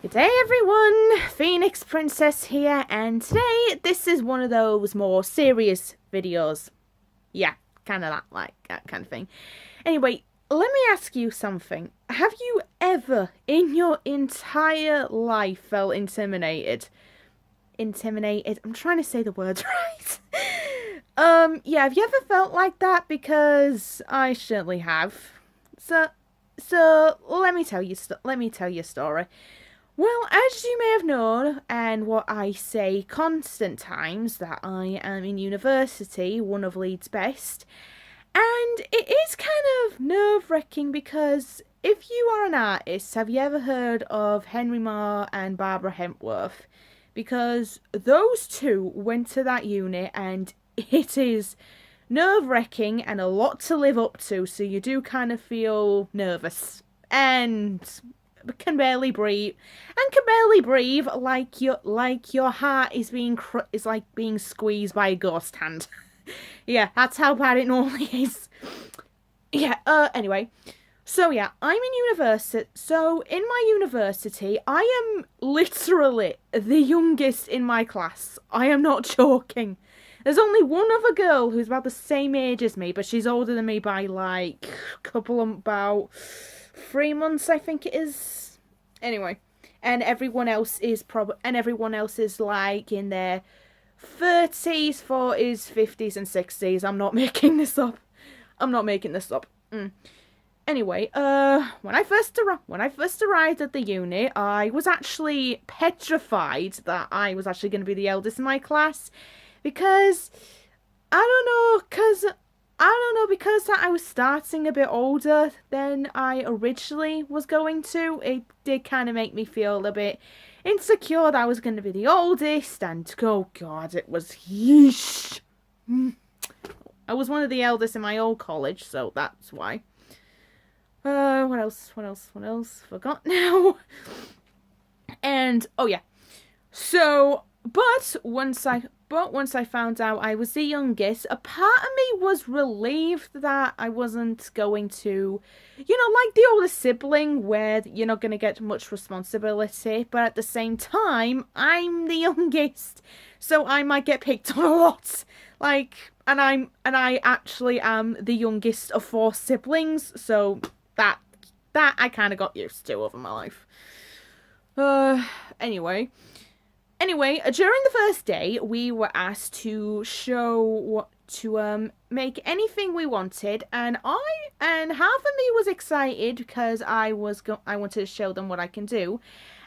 Good day everyone, Phoenix Princess here, and today this is one of those more serious videos. Yeah, kind of that kind of thing. Anyway, let me ask you something. Have you ever in your entire life felt intimidated? Intimidated? I'm trying to say the words right. Yeah, have you ever felt like that? Because I certainly have. So let me tell you a story. Well, as you may have known, and what I say constant times, that I am in university, one of Leeds' best, and it is kind of nerve-wracking because if you are an artist, have you ever heard of Henry Moore and Barbara Hepworth? Because those two went to that uni and it is nerve-wracking and a lot to live up to, so you do kind of feel nervous and can barely breathe like your heart is being squeezed by a ghost hand. Yeah, that's how bad it normally is. Yeah, anyway. So yeah, I'm in university. So in my university, I am literally the youngest in my class. I am not joking. There's only one other girl who's about the same age as me, but she's older than me by like about 3 months, I think it is. Anyway, and everyone else is like in their 30s, 40s, 50s, and 60s. I'm not making this up. Anyway, when I first arrived at the uni, I was actually petrified that I was actually going to be the eldest in my class, because because I was starting a bit older than I originally was going to. It did kind of make me feel a bit insecure that I was going to be the oldest, and oh god, it was yeesh. I was one of the eldest in my old college, so that's why. What else? Forgot now. And oh yeah. So, but once I found out I was the youngest, a part of me was relieved that I wasn't going to, like the older sibling where you're not going to get much responsibility, but at the same time, I'm the youngest, so I might get picked on a lot. And I actually am the youngest of 4 siblings, so that I kind of got used to over my life. Anyway, during the first day, we were asked to make anything we wanted, and half of me was excited because I wanted to show them what I can do,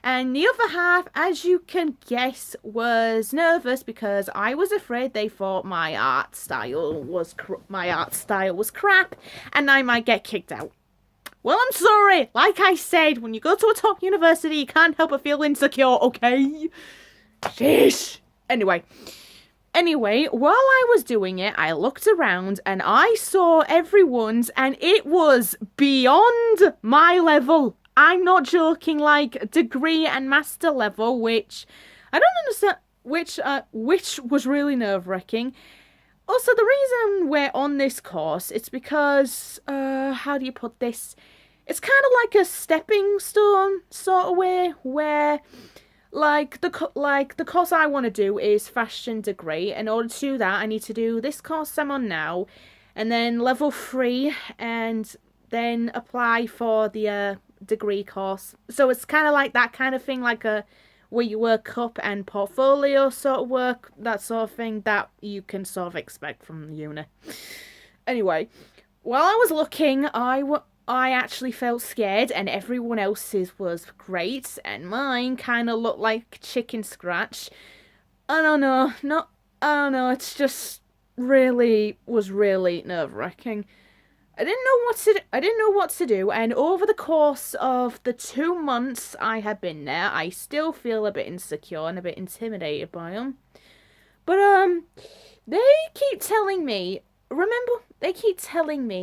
and the other half, as you can guess, was nervous because I was afraid they thought my art style was crap, and I might get kicked out. Well, I'm sorry. Like I said, when you go to a top university, you can't help but feel insecure, okay? Sheesh. Anyway, while I was doing it, I looked around and I saw everyone's, and it was beyond my level. I'm not joking, like degree and master level, which I don't understand, which was really nerve-wracking. Also, the reason we're on this course, it's because, how do you put this? It's kind of like a stepping stone sort of way, where, like the course I want to do is fashion degree. In order to do that, I need to do this course I'm on now, and then level 3, and then apply for the degree course. So it's kind of like that kind of thing, like where you work up and portfolio sort of work, that sort of thing that you can sort of expect from uni. Anyway, while I was looking, I actually felt scared, and everyone else's was great, and mine kind of looked like chicken scratch. I don't know, it's just was really nerve-wracking. I didn't know what to do, and over the course of the 2 months I had been there, I still feel a bit insecure and a bit intimidated by them. But they keep telling me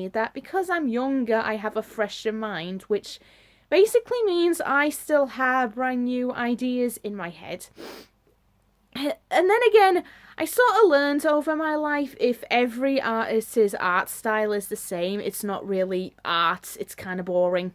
that because I'm younger, I have a fresher mind, which basically means I still have brand new ideas in my head. And then again, I sort of learned over my life, if every artist's art style is the same, it's not really art, it's kind of boring.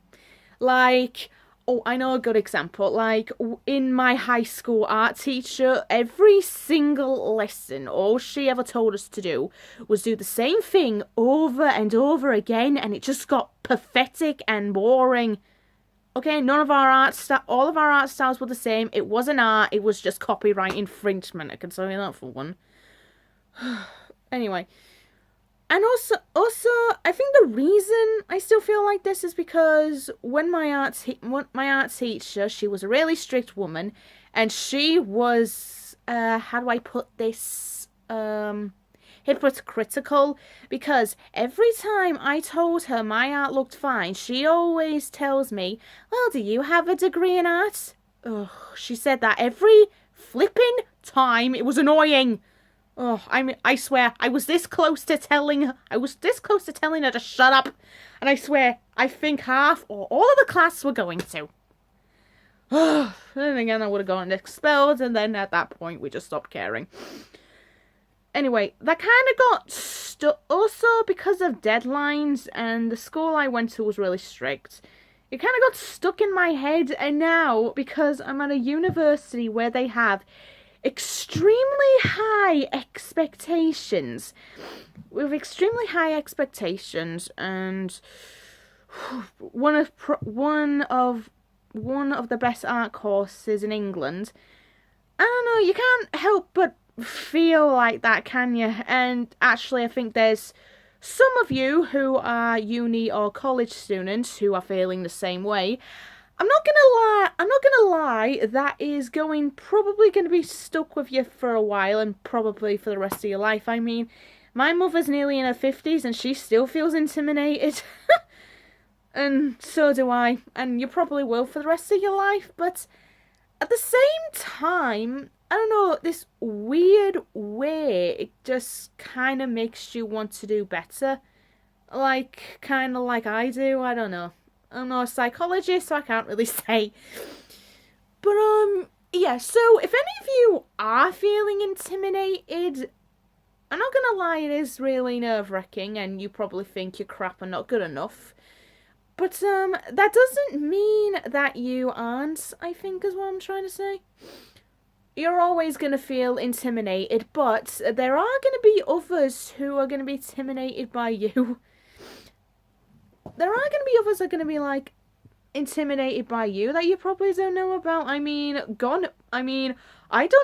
Like, Oh, I know a good example. Like in my high school art teacher, every single lesson, all she ever told us to do was do the same thing over and over again, and it just got pathetic and boring. Okay, none of our all of our art styles were the same. It wasn't art, it was just copyright infringement. I can tell you that for one. Anyway, and also, I think the reason I still feel like this is because when my art teacher, she was a really strict woman, and she was, how do I put this, hypocritical, because every time I told her my art looked fine, she always tells me, well, do you have a degree in art? Ugh, she said that every flipping time. It was annoying. Oh, I swear, I was this close to telling her to shut up. And I swear, I think half or all of the class were going to. And then again, I would have gotten expelled, and then at that point, we just stopped caring. Anyway, that kind of got stuck, also because of deadlines, and the school I went to was really strict. It kind of got stuck in my head, and now, because I'm at a university where they have extremely high expectations, and one of the best art courses in England. I don't know, you can't help but feel like that, can you? And actually, I think there's some of you who are uni or college students who are feeling the same way. I'm not gonna lie, that is probably gonna be stuck with you for a while, and probably for the rest of your life. I mean, my mother's nearly in her 50s and she still feels intimidated. And so do I, and you probably will for the rest of your life, but at the same time, I don't know, this weird way, it just kind of makes you want to do better. Like, kind of like I do, I don't know. I'm not a psychologist, so I can't really say. But, yeah, so if any of you are feeling intimidated, I'm not gonna lie, it is really nerve-wracking, and you probably think you're crap and not good enough. But, that doesn't mean that you aren't, I think is what I'm trying to say. You're always going to feel intimidated, but there are going to be others who are going to be intimidated by you. There are going to be others that are going to be, like, intimidated by you that you probably don't know about. I don't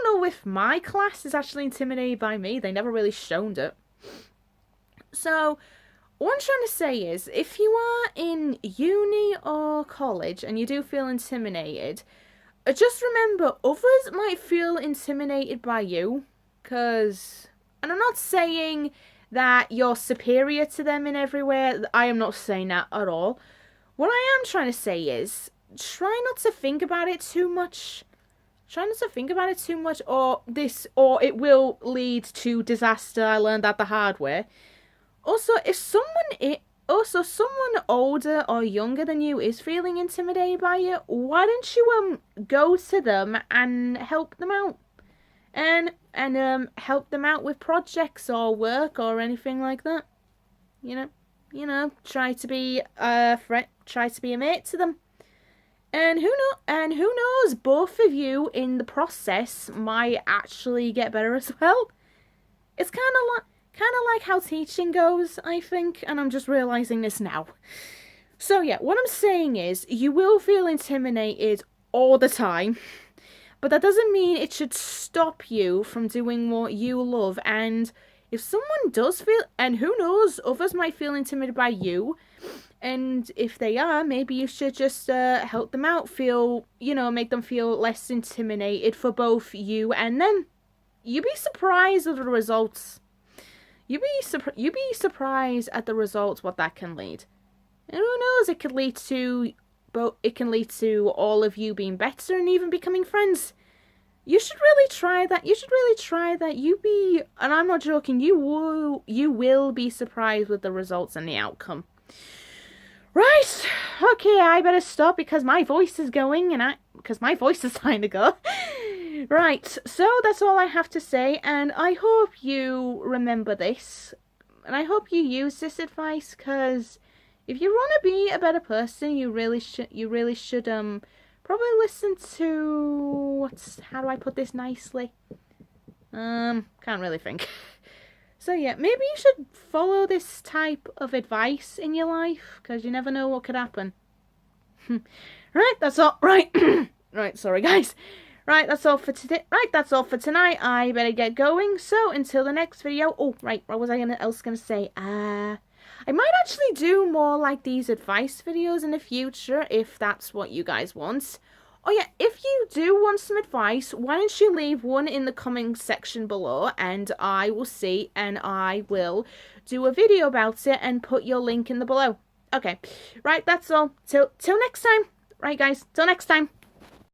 know if my class is actually intimidated by me. They never really shown it. So, what I'm trying to say is, if you are in uni or college and you do feel intimidated, just remember, others might feel intimidated by you, and I'm not saying that you're superior to them in every way. I am not saying that at all. What I am trying to say is, try not to think about it too much. Or it will lead to disaster. I learned that the hard way. Also, if someone older or younger than you is feeling intimidated by you, why don't you go to them and help them out, and help them out with projects or work or anything like that. You know, try to be a mate to them, and who knows, both of you in the process might actually get better as well. It's kind of like how teaching goes, I think, and I'm just realising this now. So yeah, what I'm saying is, you will feel intimidated all the time, but that doesn't mean it should stop you from doing what you love. And if someone does feel, and who knows, others might feel intimidated by you, and if they are, maybe you should just help them out, make them feel less intimidated for both you and them. You'd be surprised at the results. You'd be surprised at the results what that can lead. And who knows, it can lead to all of you being better and even becoming friends. You should really try that. And I'm not joking, you will be surprised with the results and the outcome. Right, okay, I better stop because my voice is going, because my voice is trying to go. Right, so that's all I have to say, and I hope you remember this, and I hope you use this advice, because if you want to be a better person, you really should probably listen to how do I put this nicely? Can't really think. So yeah, maybe you should follow this type of advice in your life, because you never know what could happen. Right, that's all. Right. Right, sorry guys. Right, that's all for today. Right, that's all for tonight. I better get going. So until the next video. Oh, right, what was I else gonna say? I might actually do more like these advice videos in the future if that's what you guys want. Oh yeah, if you do want some advice, why don't you leave one in the comment section below, and I will see, and I will do a video about it and put your link in the below. Okay, right, that's all. Till next time. Right, guys, till next time.